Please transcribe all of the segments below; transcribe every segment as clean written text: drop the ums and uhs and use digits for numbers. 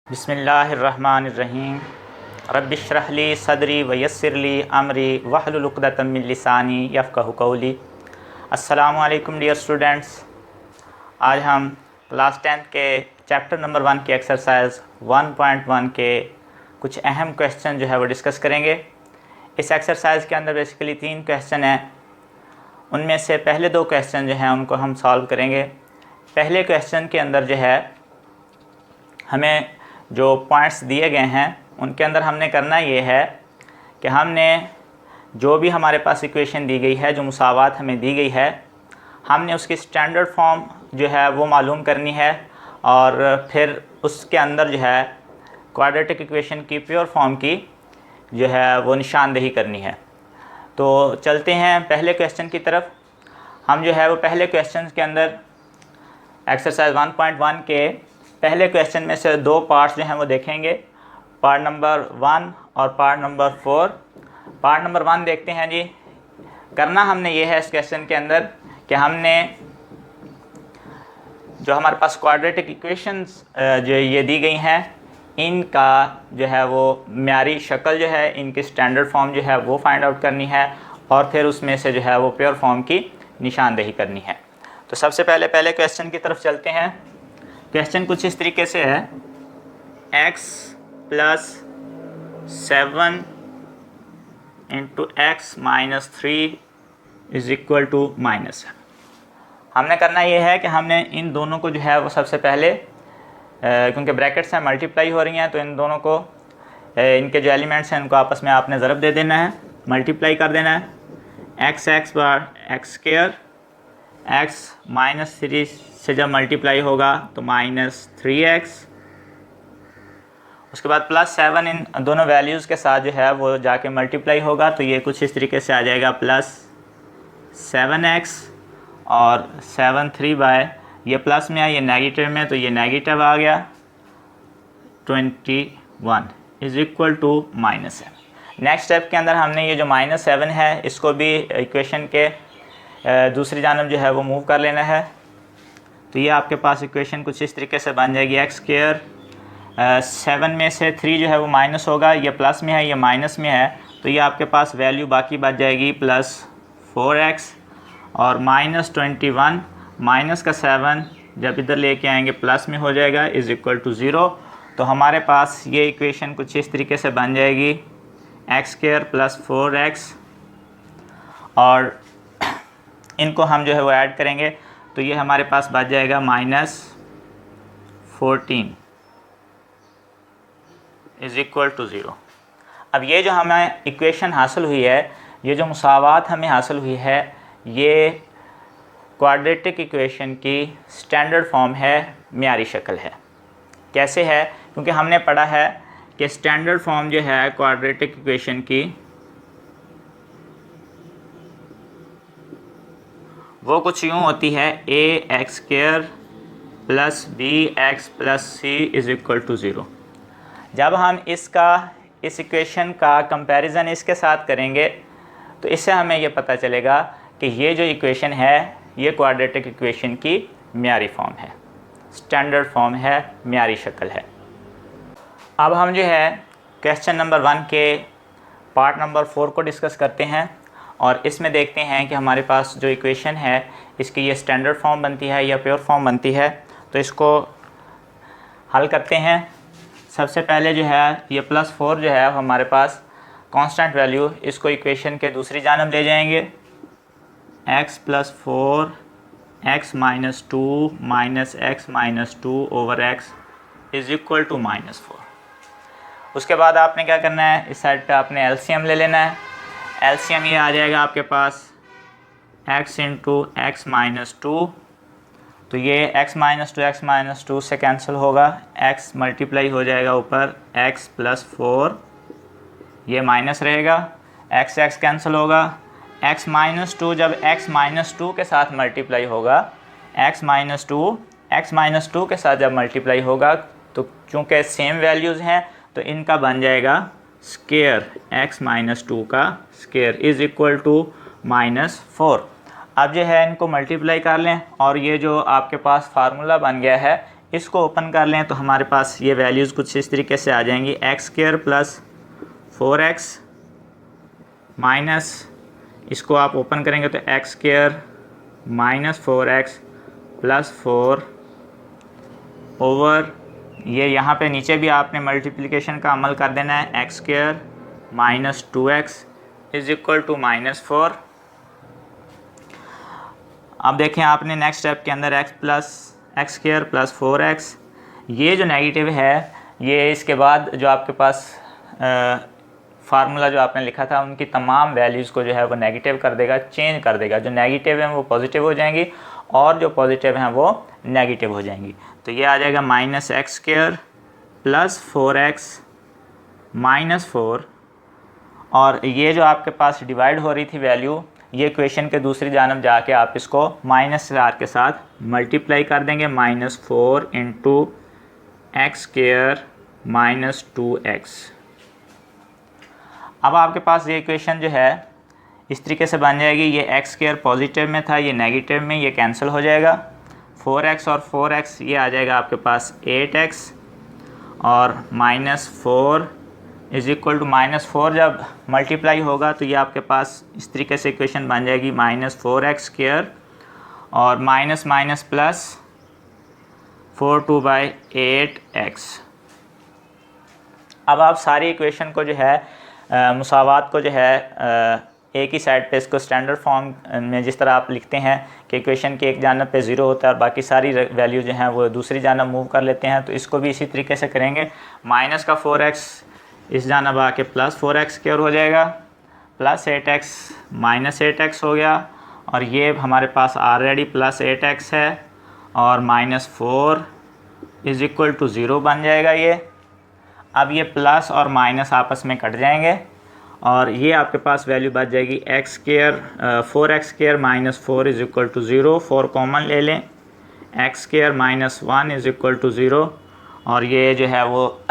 बिस्मिल्लाहिर्रहमानिर्रहीम रब्बिश्रह ली सदरी वयस्सिरली अमरी वहलुल उक़दतम मिन लिसानी यफ़क़हू क़ौली। अस्सलामु अलैकुम डियर स्टूडेंट्स, आज हम क्लास 10 के चैप्टर नंबर 1 के एक्सरसाइज 1.1 के कुछ अहम क्वेश्चन जो है वो डिस्कस करेंगे। इस एक्सरसाइज के अंदर बेसिकली 3 क्वेश्चन हैं, उनमें से पहले 2 क्वेश्चन जो हैं उनको हम सॉल्व करेंगे। पहले क्वेश्चन के अंदर जो है हमें जो पॉइंट्स दिए गए हैं उनके अंदर हमने करना ये है कि हमने जो भी हमारे पास इक्वेशन दी गई है, जो मुसावात हमें दी गई है, हमने उसकी स्टैंडर्ड फॉर्म जो है वो मालूम करनी है और फिर उसके अंदर जो है क्वाड्रेटिक इक्वेशन की प्योर फॉर्म की जो है वो निशानदेही करनी है। तो चलते हैं पहले क्वेश्चन की तरफ। हम जो है वो पहले क्वेश्चन के अंदर एक्सरसाइज 1.1 के पहले क्वेश्चन में से 2 पार्ट्स जो हैं वो देखेंगे, पार्ट नंबर 1 और पार्ट नंबर 4। पार्ट नंबर 1 देखते हैं जी। करना हमने ये है इस क्वेश्चन के अंदर कि हमने जो हमारे पास क्वाड्रेटिक इक्वेशंस जो ये दी गई हैं, इनका जो है वो म्यारी शक्ल जो है, इनकी स्टैंडर्ड फॉर्म जो है वो फाइंड आउट करनी है और फिर उसमें से जो है वो प्योर फॉर्म की निशानदेही करनी है। तो सबसे पहले क्वेश्चन की तरफ चलते हैं। क्वेश्चन कुछ इस तरीके से है, x + 7 × x - 3 = -। हमने करना ये है कि हमने इन दोनों को जो है वो सबसे पहले क्योंकि ब्रैकेट्स हैं मल्टीप्लाई हो रही हैं, तो इन दोनों को इनके जो एलिमेंट्स हैं उनको आपस में आपने ज़रब दे देना है, मल्टीप्लाई कर देना है। x बार x², x - 3 से जब मल्टीप्लाई होगा तो -3x, उसके बाद +7 इन दोनों वैल्यूज़ के साथ जो है वो जाके मल्टीप्लाई होगा, तो ये कुछ इस तरीके से आ जाएगा +7x और 7 3 बाय ये प्लस में है, ये नेगेटिव में, तो ये नेगेटिव आ गया 21 = -7। नेक्स्ट स्टेप के अंदर हमने ये जो -7 है इसको भी इक्वेशन के दूसरी जानब जो है वो मूव कर लेना है। तो ये आपके पास इक्वेशन कुछ इस तरीके से बन जाएगी, x², 7 में से 3 जो है वो माइनस होगा, ये प्लस में है, ये माइनस में है, तो ये आपके पास वैल्यू बाकी बच जाएगी +4x और -21 माइनस का 7 जब इधर लेके आएंगे प्लस में हो जाएगा = 0। तो हमारे पास ये इक्वेशन कुछ इस तरीके से बन जाएगी, x² + 4x, और इनको हम जो है वो ऐड करेंगे तो ये हमारे पास बच जाएगा -14 = 0। अब ये जो हमें इक्वेशन हासिल हुई है, ये जो मुसावात हमें हासिल हुई है, ये क्वाड्रेटिक इक्वेशन की स्टैंडर्ड फॉर्म है, म्यारी शक्ल है। कैसे है? क्योंकि हमने पढ़ा है कि स्टैंडर्ड फॉर्म जो है क्वाड्रेटिक इक्वेशन की वो कुछ यूँ होती है, ax² + bx + c = 0। जब हम इस इक्वेशन का कंपैरिजन इसके साथ करेंगे तो इससे हमें ये पता चलेगा कि ये जो इक्वेशन है ये क्वाड्रेटिक इक्वेशन की म्यारी फॉर्म है, स्टैंडर्ड फॉर्म है, म्यारी शक्ल है। अब हम जो है क्वेश्चन नंबर 1 के पार्ट नंबर 4 को डिस्कस करते हैं और इसमें देखते हैं कि हमारे पास जो इक्वेशन है इसकी ये स्टैंडर्ड फॉर्म बनती है या प्योर फॉर्म बनती है। तो इसको हल करते हैं। सबसे पहले जो है ये +4 जो है हमारे पास कांस्टेंट वैल्यू, इसको इक्वेशन के दूसरी जानब ले जाएंगे, x + 4 x - 2 -x - 2/x = -4। उसके बाद आपने क्या करना है, इस साइड पे आपने एलसीएम ले लेना है। एलसीएम ये आ जाएगा आपके पास x × x - 2, तो ये x - 2 से कैंसिल होगा, x मल्टीप्लाई हो जाएगा ऊपर x + 4, ये माइनस रहेगा, x कैंसिल होगा, x - 2 जब x - 2 के साथ मल्टीप्लाई होगा, x - 2 के साथ जब मल्टीप्लाई होगा तो चूँकि सेम वैल्यूज़ हैं तो इनका बन जाएगा स्क्वायर, x - 2 का स्क्वायर = -4। अब जो है इनको मल्टीप्लाई कर लें और ये जो आपके पास फार्मूला बन गया है इसको ओपन कर लें तो हमारे पास ये वैल्यूज़ कुछ इस तरीके से आ जाएंगी, x square plus 4x minus, इसको आप ओपन करेंगे तो x square minus 4x plus 4 over, ये यहाँ पे नीचे भी आपने मल्टीप्लिकेशन का अमल कर देना है, x square minus 2x is equal to minus 4। अब देखें आपने नेक्स्ट स्टेप के अंदर एक्स स्क्वायर प्लस 4x, ये जो नेगेटिव है ये इसके बाद जो आपके पास फार्मूला जो आपने लिखा था उनकी तमाम वैल्यूज़ को जो है वो नेगेटिव कर देगा, चेंज कर देगा। जो नेगेटिव हैं वो पॉजिटिव हो जाएंगी और जो पॉजिटिव हैं वो नेगेटिव हो जाएंगी। तो ये आ जाएगा minus x square plus 4x minus 4, और ये जो आपके पास डिवाइड हो रही थी वैल्यू, ये इक्वेशन के दूसरी जानब जाके आप इसको माइनस आर के साथ मल्टीप्लाई कर देंगे, minus 4 into x square minus 2x। अब आपके पास ये इक्वेशन जो है इस तरीके से बन जाएगी, ये एक्स स्क्वायर पॉजिटिव में था, ये नेगेटिव में, ये कैंसिल हो जाएगा, 4x और 4x ये आ जाएगा आपके पास 8x, और minus 4 is equal to minus 4 जब मल्टीप्लाई होगा तो ये आपके पास इस तरीके से इक्वेशन बन जाएगी, माइनस 4x स्क्वायर और माइनस माइनस प्लस 4/8x। अब आप सारी इक्वेशन को जो है मुसावात को जो है एक ही साइड पे इसको स्टैंडर्ड फॉर्म में जिस तरह आप लिखते हैं कि इक्वेशन के एक जानब पे 0 होता है और बाकी सारी वैल्यू जो हैं वो दूसरी जानब मूव कर लेते हैं, तो इसको भी इसी तरीके से करेंगे। माइनस का 4x इस जानब आके प्लस 4x स्क्वायर हो जाएगा, प्लस 8x माइनस 8x हो गया, और ये हमारे पास ऑलरेडी प्लस 8x है और माइनस 4 इज़ इक्वल टू 0 बन जाएगा ये। अब ये प्लस और माइनस आपस में कट जाएंगे और ये आपके पास वैल्यू बच जाएगी x square 4x square minus 4 is equal to 0, 4 common ले लें, x square minus 1 is equal to 0, और ये जो है वो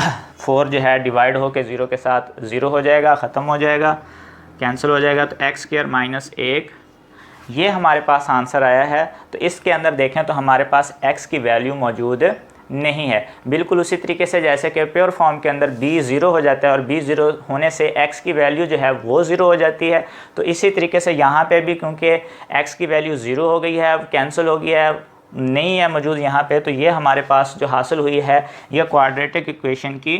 4 जो है डिवाइड हो के 0 के साथ 0 हो जाएगा, ख़त्म हो जाएगा, कैंसिल हो जाएगा, तो एक्स स्क्वायर माइनस 1 ये हमारे पास आंसर आया है। तो इसके अंदर देखें तो हमारे पास x की वैल्यू मौजूद नहीं है, बिल्कुल उसी तरीके से जैसे कि प्योर फॉर्म के अंदर b 0 हो जाता है और b 0 होने से x की वैल्यू जो है वो 0 हो जाती है। तो इसी तरीके से यहाँ पे भी क्योंकि x की वैल्यू 0 हो गई है, अब कैंसिल हो गया है, नहीं है मौजूद यहाँ पे, तो ये हमारे पास जो हासिल हुई है ये क्वाड्रेटिक इक्वेशन की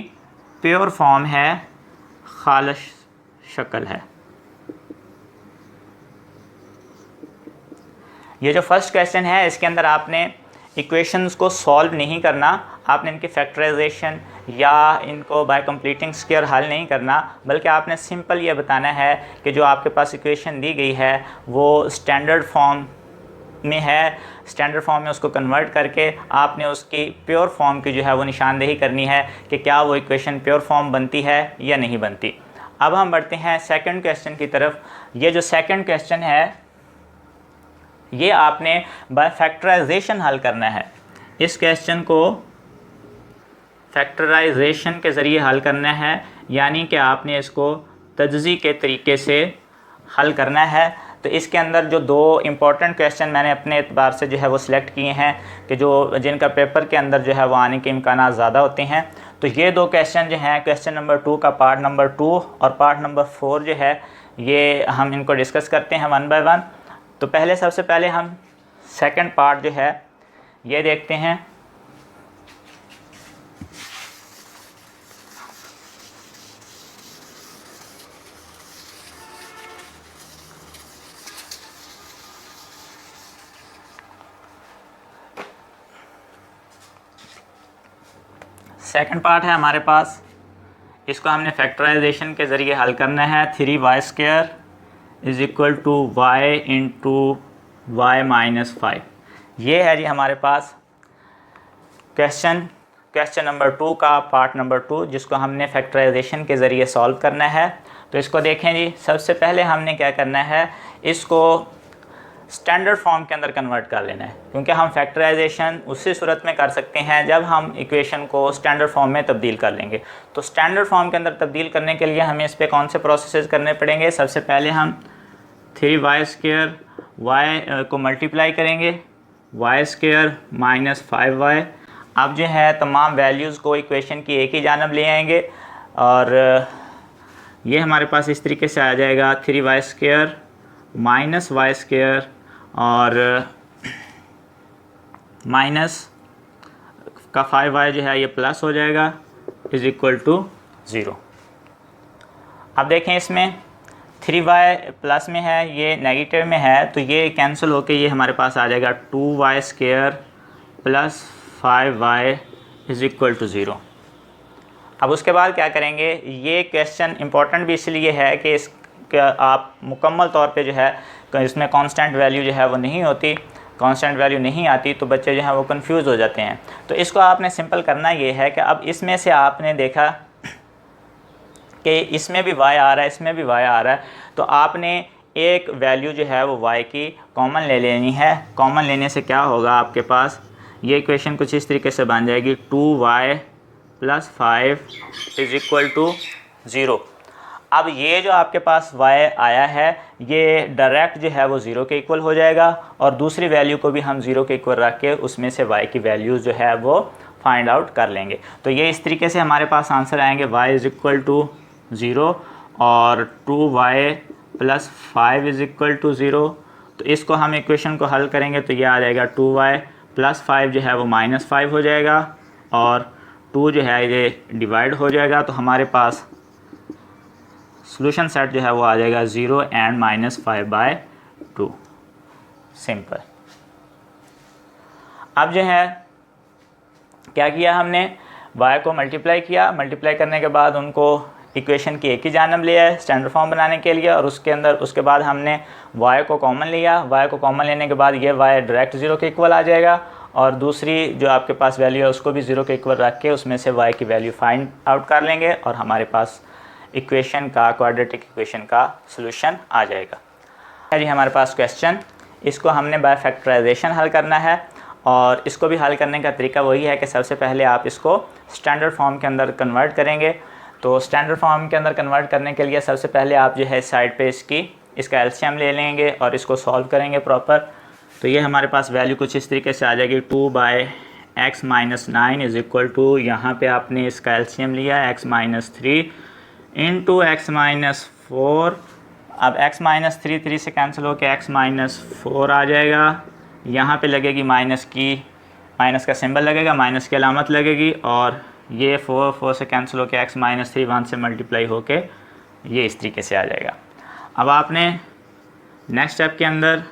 प्योर फॉर्म है, खालिस शक्ल है। ये जो फर्स्ट क्वेश्चन है इसके अंदर आपने इक्वेशंस को सॉल्व नहीं करना, आपने इनकी फैक्टराइजेशन या इनको बाय कंप्लीटिंग स्क्वायर हल नहीं करना, बल्कि आपने सिंपल ये बताना है कि जो आपके पास इक्वेशन दी गई है वो स्टैंडर्ड फॉर्म में है, स्टैंडर्ड फॉर्म में उसको कन्वर्ट करके आपने उसकी प्योर फॉर्म की जो है वो निशानदेही करनी है कि क्या वो इक्वेशन प्योर फॉर्म बनती है या नहीं बनती। अब हम बढ़ते हैं सेकंड क्वेश्चन की तरफ। ये जो सेकंड क्वेश्चन है ये आपने बाय फैक्टराइजेशन हल करना है। इस क्वेश्चन को फैक्टराइजेशन के ज़रिए हल करना है, यानी कि आपने इसको तजज़ी के तरीके से हल करना है। तो इसके अंदर जो दो इम्पॉर्टेंट क्वेश्चन मैंने अपने एतबार से जो है वो सिलेक्ट किए हैं कि जो जिनका पेपर के अंदर जो है वो आने के इम्कान ज़्यादा होते हैं, तो ये दो क्वेश्चन जो हैं, क्वेश्चन नंबर 2 का पार्ट नंबर 2 और पार्ट नंबर 4 जो है, ये हम इनको डिस्कस करते हैं 1 बाय 1। तो सबसे पहले हम सेकंड पार्ट जो है ये देखते हैं। सेकंड पार्ट है हमारे पास, इसको हमने फैक्टराइजेशन के ज़रिए हल करना है। 3y square is equal to y into y minus 5। ये है जी हमारे पास क्वेश्चन नंबर 2 का पार्ट नंबर 2, जिसको हमने फैक्टराइजेशन के ज़रिए सॉल्व करना है। तो इसको देखें जी, सबसे पहले हमने क्या करना है, इसको स्टैंडर्ड फॉर्म के अंदर कन्वर्ट कर लेना है, क्योंकि हम फैक्टराइजेशन उसी सूरत में कर सकते हैं जब हम इक्वेशन को स्टैंडर्ड फॉर्म में तब्दील कर लेंगे। तो स्टैंडर्ड फॉर्म के अंदर तब्दील करने के लिए हमें इस पर कौन से प्रोसेसेस करने पड़ेंगे। सबसे पहले हम 3y स्क्वायर y को मल्टीप्लाई करेंगे, y स्क्वायर माइनस 5y। अब जो है तमाम वैल्यूज़ को इक्वेशन की एक ही जानब ले आएंगे और ये हमारे पास इस तरीके से आ जाएगा 3y² माइनस y² और माइनस का 5y जो है ये प्लस हो जाएगा इज़ इक्वल टू 0। अब देखें इसमें 3y प्लस में है, ये नेगेटिव में है, तो ये कैंसिल होके ये हमारे पास आ जाएगा 2y² plus 5y is equal to 0। अब उसके बाद क्या करेंगे, ये क्वेश्चन इंपॉर्टेंट भी इसलिए है कि इसका आप मुकम्मल तौर पे जो है इसमें कांस्टेंट वैल्यू जो है वो नहीं होती, कांस्टेंट वैल्यू नहीं आती, तो बच्चे जो हैं वो कंफ्यूज हो जाते हैं। तो इसको आपने सिंपल करना ये है कि अब इसमें से आपने देखा कि इसमें भी y आ रहा है, इसमें भी y आ रहा है, तो आपने एक वैल्यू जो है वो y की कॉमन ले लेनी है। कॉमन लेने से क्या होगा, आपके पास ये इक्वेशन कुछ इस तरीके से बन जाएगी 2y plus 5 is equal to 0। अब ये जो आपके पास y आया है ये डायरेक्ट जो है वो 0 के इक्वल हो जाएगा और दूसरी वैल्यू को भी हम 0 के इक्वल रख के उसमें से y की वैल्यूज़ जो है वो फाइंड आउट कर लेंगे। तो ये इस तरीके से हमारे पास आंसर आएंगे y इज़ इक्वल टू 0 और 2y plus 5 is equal to 0। तो इसको हम इक्वेशन को हल करेंगे तो ये आ जाएगा 2y प्लस 5 जो है वो माइनस 5 हो जाएगा और 2 जो है ये डिवाइड हो जाएगा, तो हमारे पास सॉल्यूशन सेट जो है वो आ जाएगा 0 एंड -5/2। सिंपल। अब जो है क्या किया हमने, y को मल्टीप्लाई किया, मल्टीप्लाई करने के बाद उनको इक्वेशन की एक ही जानब ले आए स्टैंडर्ड फॉर्म बनाने के लिए और उसके बाद हमने y को कॉमन लिया। y को कॉमन लेने के बाद ये y डायरेक्ट 0 के इक्वल आ जाएगा और दूसरी जो आपके पास वैल्यू है उसको भी 0 के इक्वल रख के उसमें से y की वैल्यू फाइंड आउट कर लेंगे और हमारे पास इक्वेशन का, क्वाड्रेटिक इक्वेशन का सॉल्यूशन आ जाएगा। है जी हमारे पास क्वेश्चन, इसको हमने बाय फैक्टराइजेशन हल करना है और इसको भी हल करने का तरीका वही है कि सबसे पहले आप इसको स्टैंडर्ड फॉर्म के अंदर कन्वर्ट करेंगे। तो स्टैंडर्ड फॉर्म के अंदर कन्वर्ट करने के लिए सबसे पहले आप जो है साइड पे इसका एलसीएम ले लेंगे और इसको सॉल्व करेंगे प्रॉपर। तो ये हमारे पास वैल्यू कुछ इस तरीके से आ जाएगी 2/x - 9 इज़ इक्वल टू, यहाँ पे आपने इसका एलसीएम लिया x - 3 इंटू x - 4। अब x - 3 3 से कैंसिल होकर x - 4 आ जाएगा। यहाँ पे लगेगी माइनस का सिंबल लगेगा, माइनस की अलामत लगेगी और ये 4 से कैंसिल होकर x - 3 1 से मल्टीप्लाई होके ये इस तरीके से आ जाएगा। अब आपने नेक्स्ट स्टेप के अंदर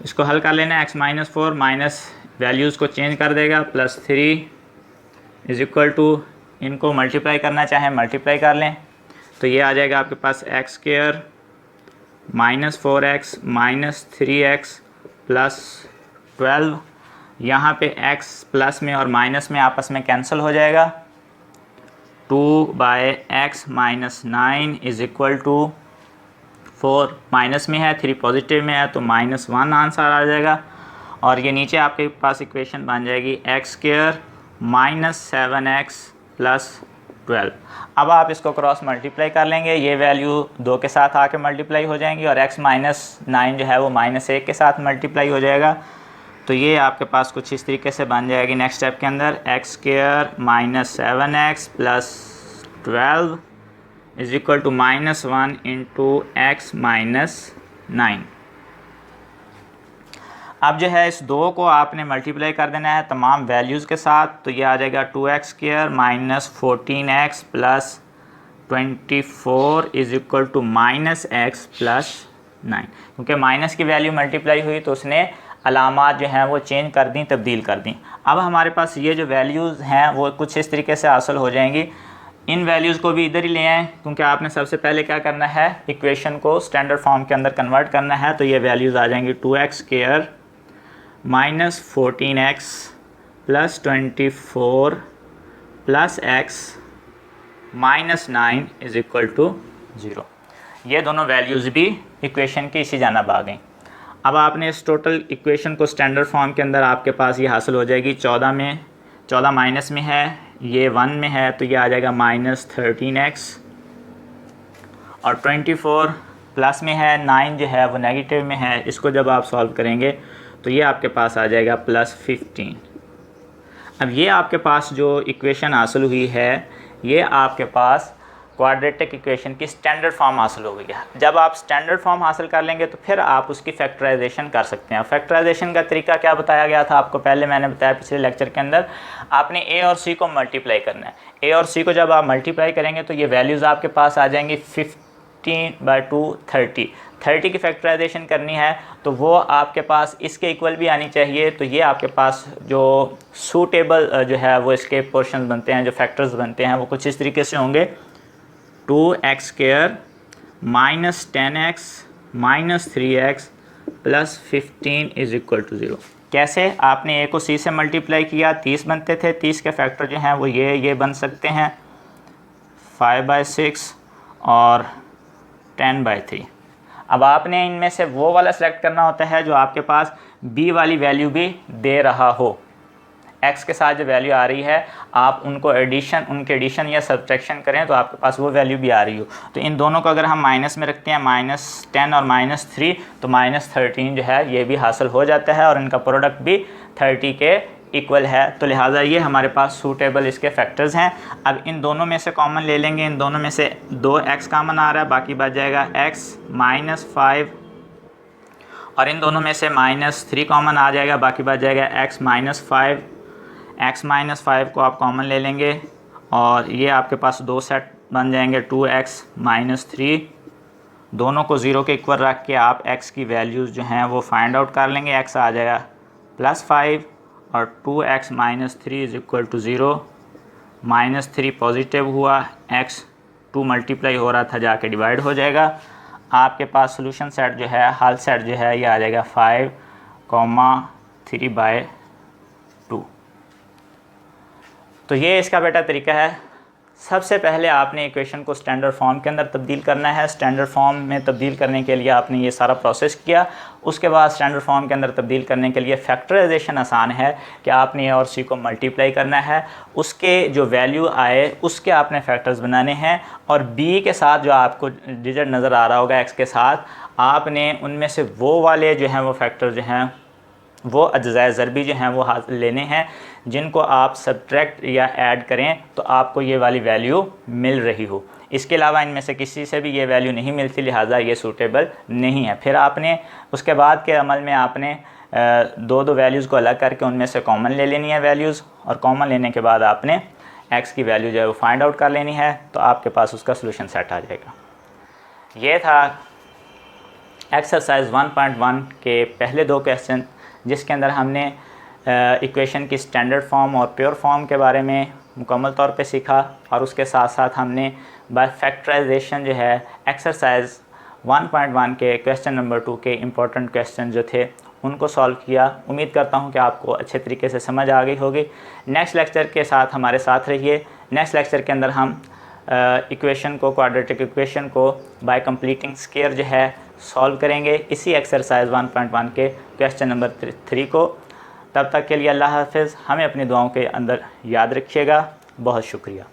इसको हल कर लेना है। x - 4 माइनस वैल्यूज़ को चेंज कर देगा, +3 इज़ इक्वल टू, इनको मल्टीप्लाई करना चाहें मल्टीप्लाई कर लें तो ये आ जाएगा आपके पास x² -4x - 3x प्लस 12। यहाँ पे x प्लस में और माइनस में आपस में कैंसिल हो जाएगा। 2/x - 9 is equal to 4 minus में है, 3 पॉजिटिव में है तो -1 आंसर आ जाएगा और ये नीचे आपके पास इक्वेशन बन जाएगी x² -7x प्लस 12। अब आप इसको क्रॉस मल्टीप्लाई कर लेंगे, ये वैल्यू 2 के साथ आके मल्टीप्लाई हो जाएंगी और x - 9 जो है वो -1 के साथ मल्टीप्लाई हो जाएगा। तो ये आपके पास कुछ इस तरीके से बन जाएगी नेक्स्ट स्टेप के अंदर x² -7x plus 12 is equal to -1 into x - 9। अब जो है इस 2 को आपने मल्टीप्लाई कर देना है तमाम वैल्यूज़ के साथ, तो ये आ जाएगा 2x² - 14x plus 24 is equal to -x plus 9। क्योंकि माइनस की वैल्यू मल्टीप्लाई हुई तो उसने अलामात जो हैं वो चेंज कर दी, तब्दील कर दी। अब हमारे पास ये जो वैल्यूज़ हैं वो कुछ इस तरीके से हासिल हो जाएंगी। इन वैल्यूज़ को भी इधर ही ले आएँ क्योंकि आपने सबसे पहले क्या करना है, इक्वेशन को स्टैंडर्ड फॉर्म के अंदर कन्वर्ट करना है। तो ये वैल्यूज़ आ जाएंगी 2x² -14x plus 24 plus x -9 is equal to 0। ये दोनों वैल्यूज़ भी इक्वेशन की इसी जानब आ गई। अब आपने इस टोटल इक्वेशन को स्टैंडर्ड फॉर्म के अंदर आपके पास ये हासिल हो जाएगी 14 माइनस में है, ये 1 में है तो ये आ जाएगा -13x और 24 प्लस में है, 9 जो है वो नेगेटिव में है। इसको जब आप सॉल्व करेंगे तो ये आपके पास आ जाएगा +15। अब ये आपके पास जो इक्वेशन हासिल हुई है ये आपके पास क्वाड्रेटिक इक्वेशन की स्टैंडर्ड फॉर्म हासिल हो गई है। जब आप स्टैंडर्ड फॉर्म हासिल कर लेंगे तो फिर आप उसकी फैक्टराइजेशन कर सकते हैं। फैक्टराइजेशन का तरीका क्या बताया गया था आपको, पहले मैंने बताया पिछले लेक्चर के अंदर, आपने ए और सी को मल्टीप्लाई करना है। ए और सी को जब आप मल्टीप्लाई करेंगे तो ये वैल्यूज़ आपके पास आ जाएंगी 15/2 30 की फैक्टराइजेशन करनी है तो वो आपके पास इसके इक्वल भी आनी चाहिए। तो ये आपके पास जो सूटेबल जो है वो इसके पोर्शन बनते हैं, जो फैक्टर्स बनते हैं वो कुछ इस तरीके से होंगे, 2x² -10x -3x + 15 = 0। कैसे? आपने ए को सी से मल्टीप्लाई किया, 30 बनते थे, 30 के फैक्टर जो हैं वो ये बन सकते हैं 5/6 और 10/3। अब आपने इनमें से वो वाला सेलेक्ट करना होता है जो आपके पास बी वाली वैल्यू भी दे रहा हो। एक्स के साथ जो वैल्यू आ रही है आप उनके एडिशन या सब्ट्रैक्शन करें तो आपके पास वो वैल्यू भी आ रही हो। तो इन दोनों को अगर हम माइनस में रखते हैं, -10 और -3, तो -13 जो है ये भी हासिल हो जाता है और इनका प्रोडक्ट भी 30 के इक्वल है। तो लिहाजा ये हमारे पास सूटेबल इसके फैक्टर्स हैं। अब इन दोनों में से कॉमन ले लेंगे, इन दोनों में से 2x कॉमन आ रहा है, बाकी बच जाएगा x -5, और इन दोनों में से -3 कॉमन आ जाएगा, बाकी बच जाएगा x -5। x -5 को आप कॉमन ले लेंगे और ये आपके पास दो सेट बन जाएंगे 2x -3। दोनों को 0 के इक्वल रख के आप x की वैल्यूज़ जो हैं वो फाइंड आउट कर लेंगे। x आ जाएगा +5 और 2x -3 = 0। -3 पॉजिटिव हुआ, x 2 मल्टीप्लाई हो रहा था जाके डिवाइड हो जाएगा। आपके पास सोल्यूशन सेट जो है, हल सेट जो है ये आ जाएगा 5,3/2। तो ये इसका बेटा तरीका है। सबसे पहले आपने इक्वेशन को स्टैंडर्ड फॉर्म के अंदर तब्दील करना है। स्टैंडर्ड फॉर्म में तब्दील करने के लिए आपने ये सारा प्रोसेस किया। उसके बाद स्टैंडर्ड फॉर्म के अंदर तब्दील करने के लिए फैक्टराइजेशन आसान है कि आपने ए और सी को मल्टीप्लाई करना है, उसके जो वैल्यू आए उसके आपने फैक्टर्स बनाने हैं, और बी के साथ जो आपको डिजिट नज़र आ रहा होगा एक्स के साथ, आपने उनमें से वो वाले जो हैं वो फैक्टर जो हैं वो अज्ज़ाए ज़रबी जो हैं वो हाथ लेने हैं जिनको आप सब्ट्रैक्ट या ऐड करें तो आपको ये वाली वैल्यू मिल रही हो। इसके अलावा इनमें से किसी से भी ये वैल्यू नहीं मिलती, लिहाजा ये सूटेबल नहीं है। फिर आपने उसके बाद के अमल में आपने दो वैल्यूज़ को अलग करके उनमें से कॉमन ले लेनी है वैल्यूज़, और कॉमन लेने के बाद आपने एक्स की वैल्यू जो है वो फाइंड आउट कर लेनी है, तो आपके पास उसका सोल्यूशन सेट आ जाएगा। ये था एक्सरसाइज 1.1 के पहले 2 क्वेश्चन, जिसके अंदर हमने इक्वेशन की स्टैंडर्ड फॉर्म और प्योर फॉर्म के बारे में मुकम्मल तौर पे सीखा, और उसके साथ साथ हमने बाय फैक्टराइजेशन जो है एक्सरसाइज 1.1 के क्वेश्चन नंबर 2 के इम्पोर्टेंट क्वेश्चन जो थे उनको सॉल्व किया। उम्मीद करता हूँ कि आपको अच्छे तरीके से समझ आ गई होगी। नेक्स्ट लेक्चर के साथ हमारे साथ रहिए। नेक्स्ट लेक्चर के अंदर हम इक्वेशन को, क्वाड्रेटिक इक्वेशन को बाय कंप्लीटिंग स्क्वायर जो है सॉल्व करेंगे, इसी एक्सरसाइज 1.1 के क्वेश्चन नंबर 3 को। तब तक के लिए अल्लाह हाफ़िज़। हमें अपनी दुआओं के अंदर याद रखिएगा। बहुत शुक्रिया।